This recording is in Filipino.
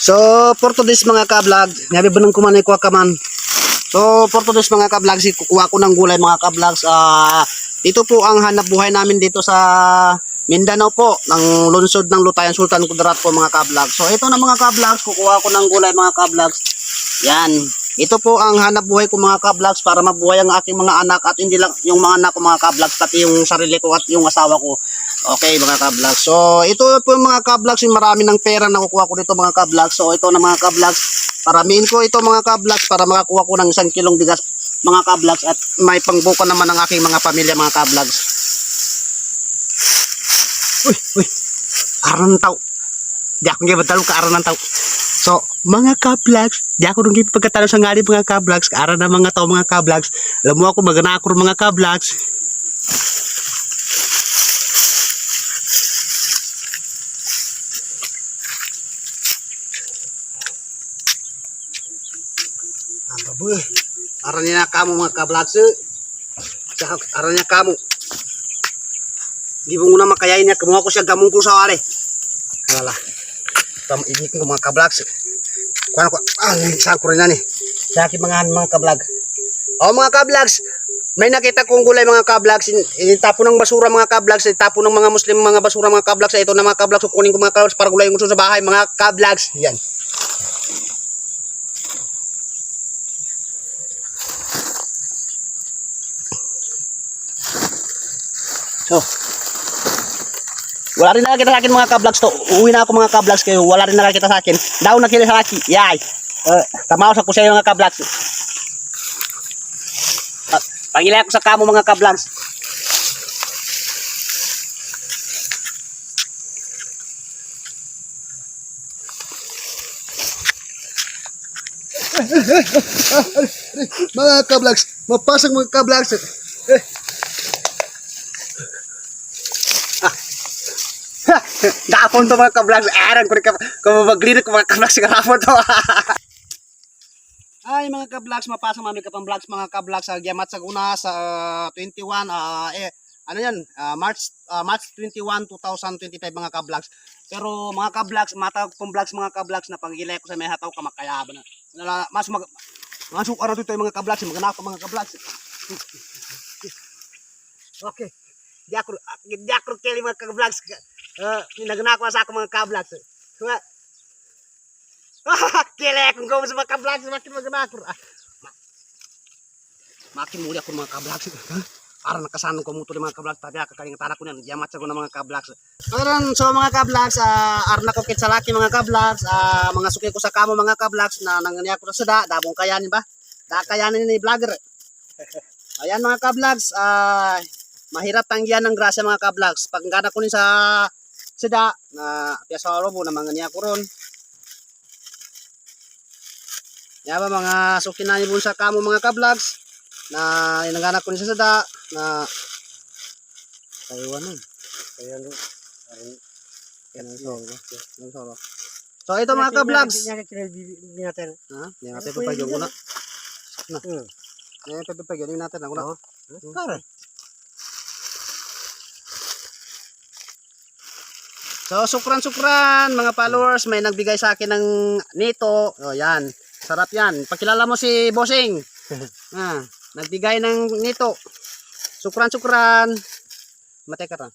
So, for today's mga ka-vlog, nabi banang kumanay ko kaman. So, for today's mga ka-vlog, kukuha ko ng gulay mga ka-vlogs. Dito po ang hanap buhay namin dito sa Mindanao po, ng lungsod ng Lutayan, Sultan Kudarat po mga ka-vlogs. So, ito na mga ka-vlogs, kukuha ko ng gulay mga ka-vlogs. Yan. Ito po ang hanap buhay ko mga ka-vlogs para mabuhay ang aking mga anak at hindi lang yung mga anak ko mga ka-vlogs, pati yung sarili ko at yung asawa ko. Okay mga ka-vlogs. So ito po mga ka-vlogs, yung marami ng pera na kukuha ko dito mga ka-vlogs. So ito na mga ka-vlogs, paramihin ko ito mga ka-vlogs para makakuha ko ng 1 kilong bigas mga ka-vlogs at may pangbuka naman ang aking mga pamilya mga ka-vlogs. Uy, aran ng tao. Di ako nga batalo ka aran ng tao. So mga ka-vlogs, di ako nung pagkatalo sa ngali mga ka-vlogs, aran na mga tao mga ka-vlogs. Alam mo ako magana ako mga ka-vlogs. Aran niya kamu mga ka-vlogs. Tsaka aran niya kamu. Di mo muna makayain niya. Kumuha ko siya gamungkul sa wale. Alala. Pamigit ko mga ka-vlogs. Kuha ko. Saan ko rin na ni. Sa aking mga ka-vlog. O mga ka-vlogs. May nakita kong gulay mga ka-vlogs. Itapo ng basura mga ka-vlogs. Itapo ng mga Muslim mga basura mga ka-vlogs. Ito na mga ka-vlogs. Kukunin ko mga ka-vlogs para gulay yung gusto sa bahay mga ka-vlogs. Yan. So, wala rin nakakita sa akin mga ka-vlogs to. Uwi na ako mga ka-vlogs kayo. Wala rin nakakita sa akin. Daw nakita sa akin. Yay. Tamaw sa kusay mga ka-vlogs. Pangilay ako sa kamo mga ka-vlogs. Mga ka-vlogs. Mapasang mga ka-vlogs. Gapon to mga ka-vlogs. Aran ko rin maglirik ko mga ka-vlogs. Gapon to. Ay mga ka-vlogs, mapasang mami ka pang vlogs mga ka-vlogs sa Giamat Saguna sa 21 ano yan, March 21, 2025 mga ka-vlogs. Pero mga ka-vlogs, matawag kong vlogs mga ka-vlogs na pangilay ko sa may hataw kamakayaban na. Masuk araw dito yung mga ka-vlogs, maghanap ko mga ka-vlogs. Okay. Di ako kili mga ka-vlogs. Naghanap ko sa ako mga ka-vlogs. Kili akong gawin sa mga ka-vlogs, makin maghanap ko. Makin muli ako mga ka-vlogs. Para nakasanong ko muto ng mga ka-vlogs, tapi kakalingan ko niyan, Giamat Saguna mga ka-vlogs. So mga ka-vlogs, arna ko kit sa laki mga ka-vlogs, mga suki ko sa kamo mga ka-vlogs na nanganiya ko sa dabong kayanin ba? Da kayanin ni vlogger. Ayan mga ka-vlogs, mahirap tanggihan ng grasya mga ka-vlogs. Pag gana ko ni sa seda na piyasa robo na manganiya ko ron. Yan ba mga suki na nibun sa kamo mga ka-vlogs na inanganak ko ni sa sada na Taiwan so ito mga ka-vlogs natin papagyo ko na natin papagyo natin ako na so sukran mga followers, may nagbigay sa akin ng nito. O yan, sarap yan. Pakilala mo si Bossing. Nagbigay ng nito. Sukran. Mateka ta.